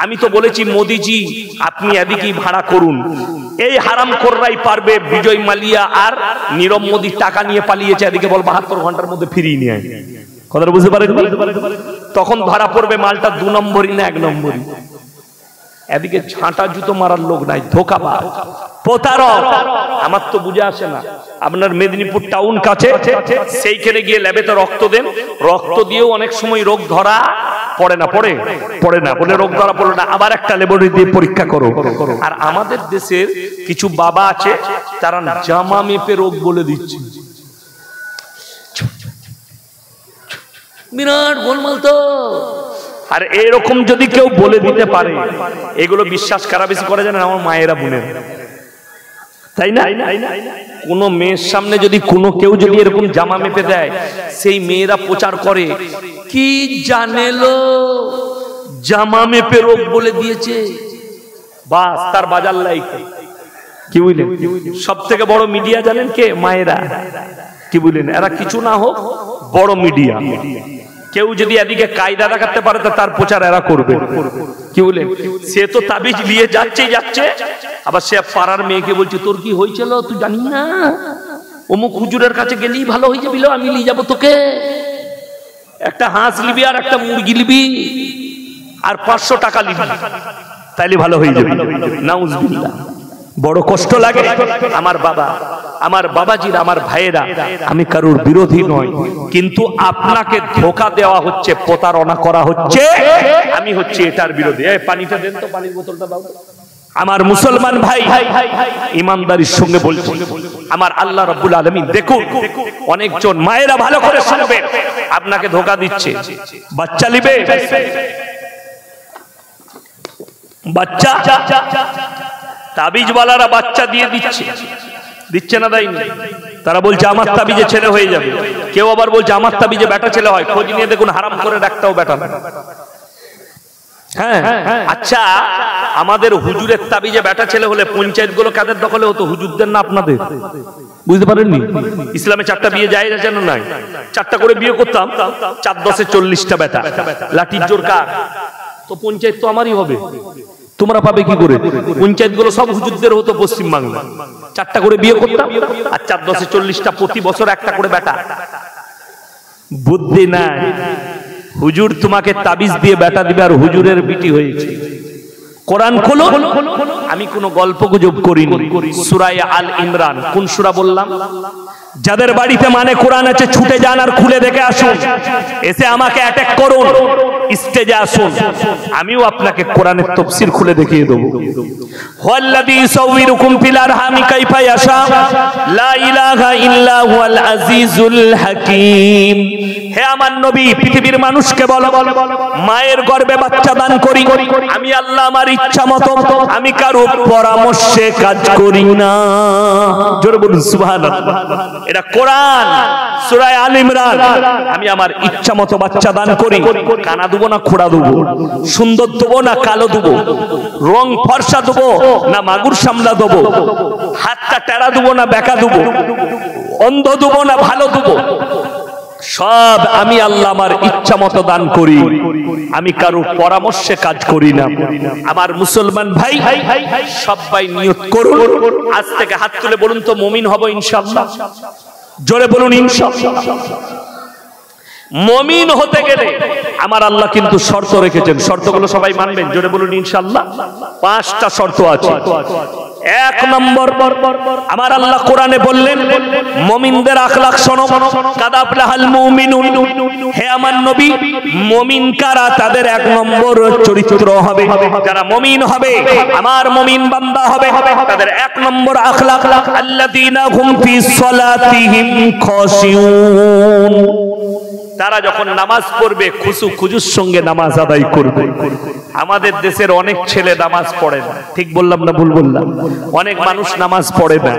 আমি তো বলেছি মোদিজি আপনি এদিকেই ভাড়া করুন, এই হারামখোররাই পারবে। বিজয় মালিয়া আর নীরব মোদি টাকা নিয়ে পালিয়েছে, এদিকে বল 72 ঘন্টার মধ্যে ফিরিয়ে নিয়ে আয়। কথাটা বুঝতে পারেন? তখন ধরা পড়বে মালটা 2 নম্বরই না 1 নম্বরই। এদিকে ঝাঁটা জুতো মারার লোক নাই, ধোঁকাবাজ প্রতারক। আমার তো বুঝে আসে না, আপনার মেদিনীপুর টাউন কাছে, সেইখানে গিয়ে ল্যাবেতে রক্ত দেন, রক্ত দিয়েও অনেক সময় রোগ ধরা পড়ে না, পড়ে না বলে রোগ ধরা পড়লো না, আবার একটা ল্যাবরেটরি দিয়ে পরীক্ষা করো। আর আমাদের দেশের কিছু বাবা আছে, তারা জামা মেপে রোগ বলে দিচ্ছে, বিরাট গোলমাল তো। আর এরকম যদি কেউ বলে দিতে পারে, এগুলো বিশ্বাস কারা বেশি করে জানেন? আমার মায়েরা বোনেরা, তাই না? কোন মেয়ের সামনে যদি কোনো কেউ যদি এরকম জামা মেপে দেয়, সেই মেয়েরা প্রচার করে, কি জানেলো জামা মেপে রোগ বলে দিয়েছে, বাস তার বাজার লাইক। কি বুঝলেন? সব থেকে বড় মিডিয়া জানেন কে? মায়েরা। কি বুঝলেন? এরা কিছু না হোক বড় মিডিয়া। কেউ যদি এদিকে কায়দা দেখাতে পারে তার প্রচার এরা করবে। কি বলেন? সে তো তাবিজ নিয়ে যাচ্ছে, আবার সে পাড়ার মেয়েকে বলছে তোর কি হয়েছিল তুই জানি না, অমুক হুজুরের কাছে গেলেই ভালো হয়ে যাবি, আমি নিয়ে যাবো তোকে। একটা হাঁস নিবি আর একটা মুরগি নিবি আর 500 টাকা নিবি, তাইলে ভালো হয়ে যাবে। নাউজুবিল্লাহ। বড় কষ্ট লাগে। আমার বাবা, আমার বাবাজিরা, আমার ভাইয়েরা, আমি কারোর বিরোধী নয়, কিন্তু আপনাকে ধোঁকা দেওয়া হচ্ছে, প্রতারণা করা হচ্ছে, আমি হচ্ছে এটার বিরোধী। পানিটা দেন তো, পানির বোতলটা দাও। আমার মুসলমান ভাই, ইমানদারির সঙ্গে বলছি, আমার আল্লাহ রাব্বুল আলামিন দেখুন, অনেকজন মায়েরা ভালো করে শুনবেন, আপনাকে ধোঁকা দিচ্ছে। বাচ্চা নিবে, বাচ্চা তাবিজওয়ালারা বাচ্চা দিয়ে দিচ্ছে না, দেয়নি। তারা বলছে আমার তাবিজে ছেলে হয়ে যাবে, কেউ আবার বলছে আমার তাবিজে বেটা ছেলে হয়। খোঁজ নিয়ে দেখুন, হারাম করে একটাও বেটা না। হ্যাঁ, আচ্ছা, আমাদের হুজুরের তাবিজে বেটা ছেলে হলে পঞ্চায়েত গুলো কাদের দখলে হতো? হুজুরদের না আপনাদের? বুঝতে পারেননি? ইসলামে 4টা বিয়ে যায় না, জানো না? 4টা করে বিয়ে করতাম, 4 10 40টা বেটা। লাঠির জোর কার? তো পঞ্চায়েত তো আমারই হবে, তোমরা পাবে কি করে? পঞ্চায়েত গুলো সব হুজুরদের হতো পশ্চিম বাংলা। 4টা করে বিয়ে করতাম, আর 4 10 40টা, প্রতি বছর একটা করে বেটা। বুদ্ধি নাই। হুজুর তোমাকে তাবিজ দিয়ে বেটা দিবে, আর হুজুরের বিটি হয়েছে। কোরআন খোলো, আমি কোনো গল্প গুজব করিনি। সূরা আল ইমরান, কোন সূরা বললাম? যাদের বাড়িতে মানে কোরআন আছে ছুটে যান আর খুলে দেখে আসুন, এসে আমাকে অ্যাটাক করুন, স্টেজে আসুন, আমিও আপনাকে কোরআনের তাফসীর খুলে দেখিয়ে দেব। হুয়াল্লাযী ইউসাউবিরুকুম ফিল আরহামি কাইফা ইয়াশা, লা ইলাহা ইল্লা হুয়াল আজিজুল হাকীম। হে আমার নবী, পৃথিবীর মানুষকে বলো, মায়ের গর্ভে বাচ্চা দান করি আমি আল্লাহ আমার ইচ্ছা মতো, আমি কারো পরামর্শে কাজ করি না। জোরে বলুন সুবহানাল্লাহ। এটা কোরআন, সূরা আল ইমরান। আমি আমার ইচ্ছা মতো বাচ্চা দান করি। কানা দেবো না খোড়া দেবো, সুন্দর দেবো না কালো দেবো, রং ফর্সা দেবো না মাগুর সামলা দেবো, হাতটা টেরা দেবো না বেঁকা দেবো, অন্ধ দেবো না ভালো দেবো, সব আমি আল্লাহ আমার ইচ্ছা মতো দান করি, আমি কারো পরামর্শে কাজ করি না। আমার মুসলমান ভাই, সবাই নিয়ত করুন, আজ থেকে হাত তুলে বলুন তো মুমিন হব ইনশাআল্লাহ। জোরে বলুন ইনশাআল্লাহ। মুমিন হতে গেলে আমার আল্লাহ কিন্তু শর্ত রেখেছেন, শর্তগুলো সবাই মানবেন। জোরে বলুন ইনশাআল্লাহ। 5টা শর্ত আছে। 1 নম্বর, আমার আল্লাহ কোরআনে বললেন মুমিনদের আখলাক শোনো, কাদ আফলাহাল মুমিনুন। হে আমার নবী, মুমিন কারা? তাদের 1 নম্বর চরিত্র হবে, যারা মুমিন হবে, আমার মুমিন বান্দা হবে, তাদের 1 নম্বর আখলাক আল্লাযীনা হুম ফি সালাতিহিম খাশিউন। তারা যখন নামাজ পড়বে খুশু খুজুর সঙ্গে নামাজ আদায় করবে। আমাদের দেশের অনেক ছেলে নামাজ পড়ে না, ঠিক বললাম না ভুল বললাম? অনেক মানুষ নামাজ পড়ে না।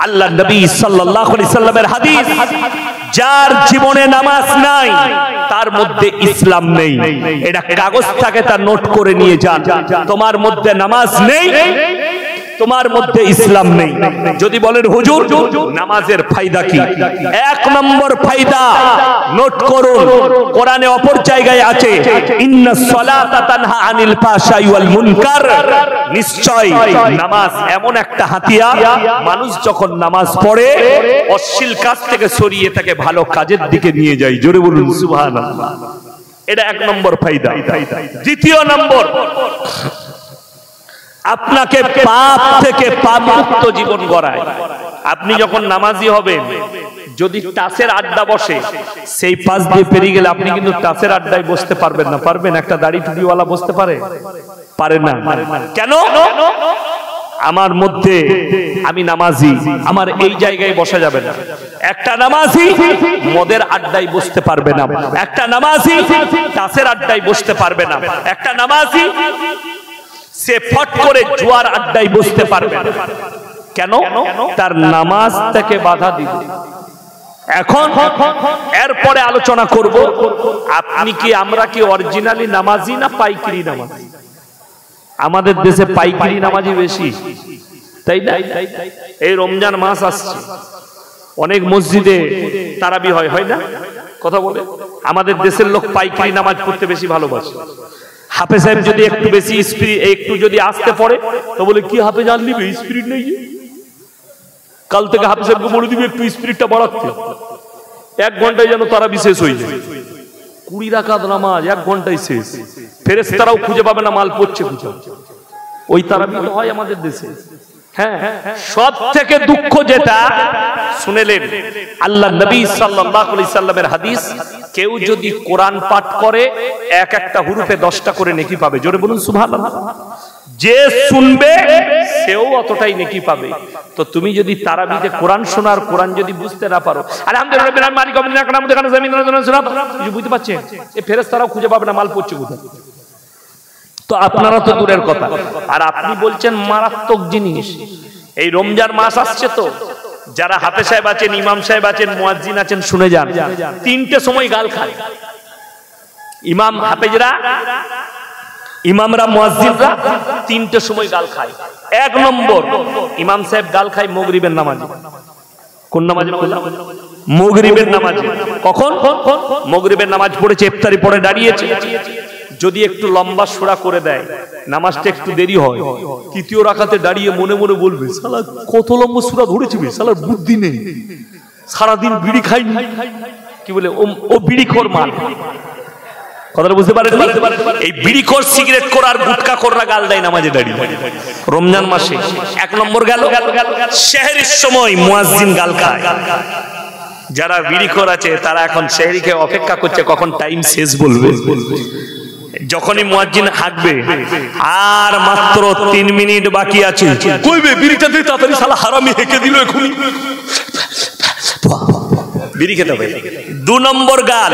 আল্লাহ নবী সাল্লাল্লাহু আলাইহি সাল্লামের হাদিস, যার জীবনে নামাজ নাই তার মধ্যে ইসলাম নেই। এটা কাগজ থাকে, তা নোট করে নিয়ে যান। তোমার মধ্যে নামাজ নেই, তোমার মধ্যে ইসলাম নেই। যদি বলেন হুজুর নামাজের ফায়দা কি, এক নম্বর ফায়দা নোট করুন, কোরআনে অপর জায়গায় আছে ইন্নাস সালাতা তানহা আনিল ফাহশাই ওয়াল মুনকার। নিশ্চয় নামাজ এমন একটা হাতিয়ার, মানুষ যখন নামাজ পড়ে অশ্লীল কাজ থেকে সরিয়ে তাকে ভালো কাজের দিকে নিয়ে যায়। জোরে বলুন সুবহানাল্লাহ। এটা এক নম্বর ফায়দা। দ্বিতীয় নম্বর, আপনাকে পাপ থেকে পাপ মুক্ত জীবন গড়ায়। আপনি যখন নামাজি হবেন, যদি টাসের আড্ডা বসে, সেই পাশ দিয়ে পেরিয়ে গেলে আপনি কিন্তু টাসের আড্ডায় বসতে পারবেন না। পারবেন? একটা দাড়ি টুপিওয়ালা বসতে পারে? পারে না। কেন? আমার মধ্যে আমি নামাজি, আমার এই জায়গায় বসা যাবে না। একটা নামাজি মদের আড্ডায় বসতে পারবে না, একটা নামাজি টাসের আড্ডায় বসতে পারবে না, একটা নামাজি সে ফট করে জুয়ার আড্ডায় বসতে পারবে না। কেন? তার নামাজ থেকে বাধা দিবে। এখন এরপরে আলোচনা করব, আপনি কি, আমরা কি অরিজিনালি নামাজি না পাইকারি নামাজি? আমাদের দেশে পাইকারি নামাজি বেশি, তাই না? এই রমজান মাস আসছে, অনেক মসজিদে তারাবি হয় না? কথা বলে আমাদের দেশের লোক পাইকারি নামাজ পড়তে বেশি ভালোবাসে। হাফেজ সাহেব যদি একটু বেশি স্পিরিট, একটু যদি আসতে পড়ে তো বলে কি হাফেজ আনলি, স্পিরিট নেই, কাল থেকে হাফেজ সাহেবকে বলে দিবি একটু স্পিরিটটা বাড়াতে। 1 ঘন্টায় যেন তারাবি শেষ হয়ে যায়। 20 রাকাত নামাজ 1 ঘন্টায় শেষ। ফেরেশতারাও খুঁজে পাবে না মাল পড়ছে খুঁজে। ওই তারাবি তো হয় আমাদের দেশে। হ্যাঁ, সব থেকে দুঃখ যেটা শুনেলেন আল্লাহ নবী সাল্লাল্লাহু আলাইহি সাল্লামের হাদিস, কেউ যদি কোরআন পাঠ করে এক একটা হুরুফে 10টা করে নেকি পাবে। জোরে বলুন সুবহানাল্লাহ। যে শুনবে সেও অতটাই নেকি পাবে। তো তুমি যদি তারাবিতে কোরআন শোনার, কোরআন যদি বুঝতে না পারো, আলহামদুলিল্লাহ মালিক আমিনা কানা মুদাকানা জামিনা শোনা কিছু বুঝতে পারছেন, এই ফেরেশতারাও খুঁজে পাবে না মাল পড়ছে কোথায়। তো আপনারা তো দূরের কথা, আর আপনি বলছেন মারাত্মক জিনিস। এই রমজান মাস আসছে, তো যারা হাফেজ সাহেব আছেন, ইমাম সাহেব আছেন, মুয়াজ্জিন আছেন, শুনে যান, 3টে সময় গাল খায় ইমাম হাফেজরা, ইমামরা, মুয়াজ্জিনরা 3টে সময় গাল খায়। 1 নম্বর, ইমাম সাহেব গাল খায় মাগরিবের নামাজে। কোন নামাজে? মাগরিবের নামাজে। কখন? মাগরিবের নামাজ পড়েছে, ইফতারি পড়ে দাঁড়িয়েছে, যদি একটু লম্বা সূরা করে দেয়, নামাজটা একটু দেরি হয়, 3য় রাকাতে দাঁড়িয়ে মনে মনে বলবে, শালা কত লম্বা সূরা ধরেছে, শালার বুদ্ধি নেই, সারাদিন বিড়ি খাইনি, কি বলে ও বিড়িখোর মান। কথাটা বুঝতে পারেন? এই বিড়িখোর, সিগারেট খোর আর গুটখা খোররা গাল দেয় নামাজে দাঁড়িয়ে রমজান মাসে। 1 নম্বর গেল। সেহরির সময় মুয়াজ্জিন গাল খায়। যারা বিড়িখোর আছে তারা এখন সেহরিকে অপেক্ষা করছে কখন টাইম শেষ বলবে। যখনই মুয়াজ্জিন হাঁকবে, আর মাত্র 3 মিনিট বাকি আছে, কইবে বিড়িটা দে তাড়াতাড়ি, শালা হারামি হেঁকে দিল এখনই, বিড়ি খেতে হবে। 2 নম্বর গাল।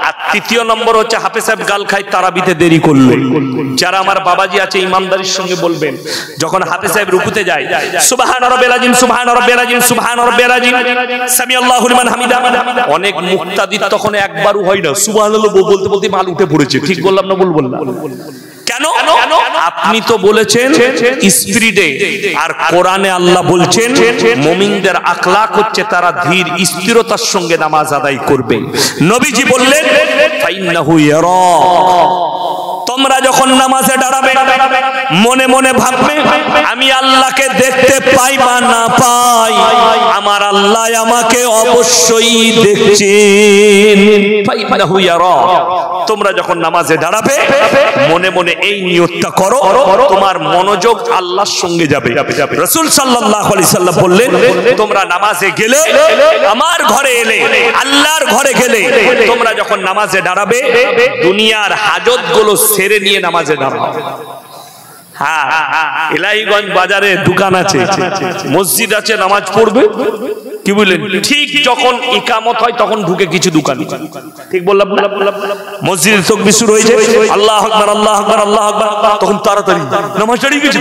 আর 3য় নম্বর হচ্ছে হাফেজ সাহেব গাল খায় তারাবিতে দেরি করলে। যারা আমার বাবাজি আছে ইমানদারির সঙ্গে বলবেন, যখন হাফেজ সাহেব রুকুতে যায়, সুবহান রাব্বিল আযীম, সুবহান রাব্বিল আযীম, সুবহান রাব্বিল আযীম, সামি আল্লাহু লিমান হামিদা, অনেক মুক্তাদির তখন একবারও হয় না সুবহানাল্লাহ বলতে বলতে মাল উঠে পড়েছে। ঠিক বললাম না? ভুল বললাম? কেন? আপনি তো বলেছেন স্পিরিটে, আর কোরআনে আল্লাহ বলছেন মুমিনদের আখলাক হচ্ছে তারা ধীর স্থিরতার সঙ্গে নামাজ আদায় করবে। নবীজি বললেন ফাইন্নাহু ইয়ারা, তোমরা যখন নামাজে দাঁড়াবে মনে মনে ভাববে আমি আল্লাহকে দেখতে পাই বা না পাই, আমার আল্লাহ আমাকে অবশ্যই দেখছেন। ফাইন্নাহু ইয়ারা, তোমরা যখন নামাজে দাঁড়াবে মনে মনে এই নিয়তটা করো, তোমার মনোযোগ আল্লাহর সঙ্গে যাবে। রাসূল সাল্লাল্লাহু আলাইহি সাল্লাম বললেন, তোমরা নামাজে গেলে, আমার ঘরে এলে, আল্লাহর ঘরে গেলে, তোমরা যখন নামাজে দাঁড়াবে দুনিয়ার হাজত গুলো সেরে নিয়ে নামাজে দাঁড়াও। হ্যাঁ, এলাহিগঞ্জ বাজারে দোকান আছে, মসজিদ আছে, নামাজ পড়বে, কি বললেন, ঠিক যখন ইকামত হয় তখন ঢুকে কিছু দোকান। ঠিক বললাম? মসজিদে তাকবীর শুরু হয়েছে, আল্লাহু আকবার, আল্লাহু আকবার, আল্লাহু আকবার, তখন তাড়াতাড়ি নামাজ দাঁড়িয়ে গেছে,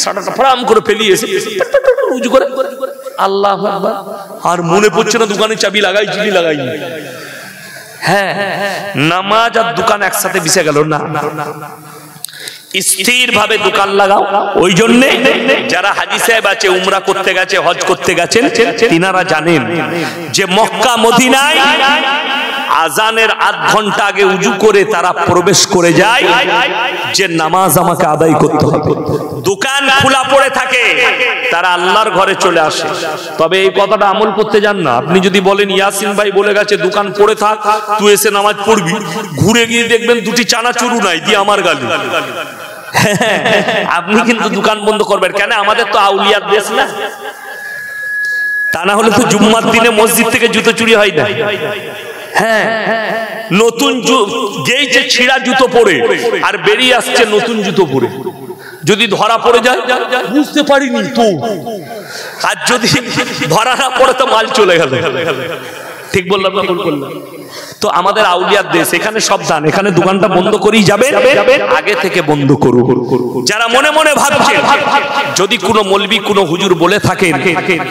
সাটাটা ফরাম করে ফেলিয়ে এসে রুজু করে আল্লাহু আকবার, আর মনে পড়ছে না দোকানে চাবি লাগাইছি কি লাগাইনি। হ্যাঁ, নামাজ আর দোকান একসাথে মিশে গেল না। স্থির ভাবে দোকান লাগাও। ওই জন্য যারা হাজী সাহেব আছে, উমরা করতে গেছে, হজ করতে গেছেন, তিনারা জানেন যে মক্কা মদিনায় আজানের আধ ঘন্টা আগে উজু করে তারা প্রবেশ করে যায় যে নামাজ আমাকে আদায় করতে হবে। দোকান খোলা পড়ে থাকে, তারা আল্লাহর ঘরে চলে আসে। তবে এই কথাটা আমল করতে যান না। আপনি যদি বলেন ইয়াসিন ভাই বলে গেছে দোকান পড়ে থাক, তুই এসে নামাজ পড়বি, ঘুরে গিয়ে দেখবেন দুটি চানাচুরু নাই, দিয়ে আমার গালি, আপনি কিন্তু দোকান বন্ধ করবেন। কেন? আমাদের তো আউলিয়ার দেশ না, তা না হলে তো জুম্মার দিনে মসজিদ থেকে জুতো চুরি হয় না। হ্যাঁ, নতুন গেইছে ছিঁড়া জুতো পরে আর বেরিয়ে আসছে নতুন জুতো পরে, যদি ধরা পড়ে যায় বুঝতে পারিনি তো, আর যদি ধরা না পড়ে তো মাল চলে গেল। ঠিক বললাম না ভুল করলাম? তো আমাদের আউলিয়ার দেশ, এখানে সাবধান, এখানে দোকানটা বন্ধ করেই যাবে, আগে থেকে বন্ধ করো। যারা মনে মনে ভাবছে, যদি কোনো মৌলবি কোনো হুজুর বলে থাকেন,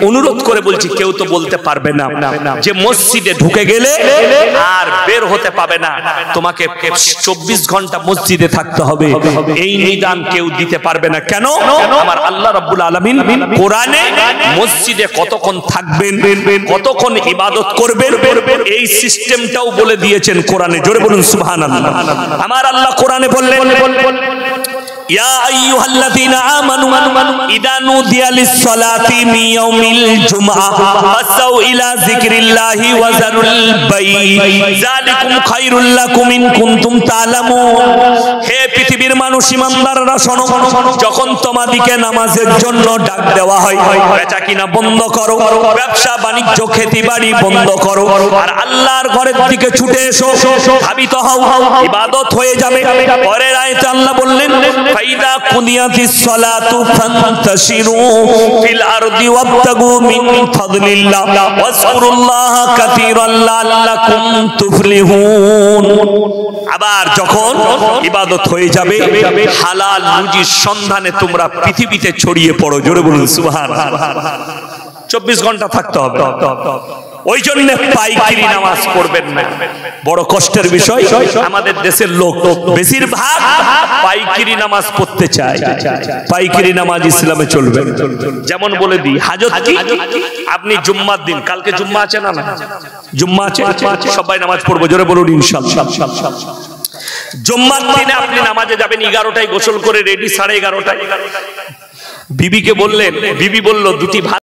অনুরোধ করে বলছি, কেউ তো বলতে পারবে না যে মসজিদে ঢুকে গেলে আর বের হতে পাবে না, তোমাকে 24 ঘন্টা মসজিদে থাকতে হবে, এই নিদান কেউ দিতে পারবে না। কেন? আমার আল্লাহ রাব্বুল আলামিন কোরআনে মসজিদে কতক্ষণ থাকবেন, কতক্ষণ ইবাদত করবেন, এই সিস্টেমটাও বলে দিয়েছেন কোরআনে। জোরে বলুন সুবহানাল্লাহ। আমার আল্লাহ কোরআনে বললেন, ইয়া আইয়ুহাল্লাযীনা আমানু ইযা নুদিয়া লিস-সালাতি মিন ইয়াউমিল জুমআহ ফাসাউ ইলা যিকরিল্লাহি ওয়া যারুল বাই' যালিকুম খায়রুল লাকুম ইন কুনতুম তা'লামুন। হে পৃথিবীর মানুষ, ঈমানদাররা শোনো, যখন তোমাদিকে নামাজের জন্য ডাক দেওয়া হয়, বেচাকিনা বন্ধ করো, ব্যবসা বাণিজ্য খেতিবাড়ি বন্ধ করো, আর আল্লাহর ঘরের দিকে ছুটে এসো, ধাবিত হও, ইবাদত হয়ে যাবে। পরের আয়াতে আল্লাহ বললেন, ফাইদা কুদিয়াতিস সালাতু ফান্তাশিরু ফিল আরদি ওয়াবতাগু মিন ফাদলিল্লাহ ওয়াজকুরুল্লাহা কাসীরান লাআল্লাকুম তুফলিহুন। আবার যখন ইবাদত হয়ে যাবে, হালাল রুজির সন্ধানে তোমরা পৃথিবীতে ছড়িয়ে পড়ো। জোরে বলুন সুবহানাল্লাহ। 24 ঘন্টা থাকতে হবে। ওই জন্য পাইকারি নামাজ পড়বেন না। বড় কষ্টের বিষয়, আমাদের দেশের লোক বেশিরভাগ পাইকারি নামাজ পড়তে চায়। পাইকারি নামাজ ইসলামে চলবে। যেমন বলে দিই, হাজত কি? আপনি জুম্মার দিন, কালকে জুম্মা আছে না? জুম্মা আছে, সবাই নামাজ পড়বো। জোরে বলুন ইনশাআল্লাহ। জুম্মার দিনে আপনি নামাজে যাবেন 11টায় গোসল করে রেডি, 11:30টায়। বিবিকে বললেন, বিবি বলল দুটি ভাত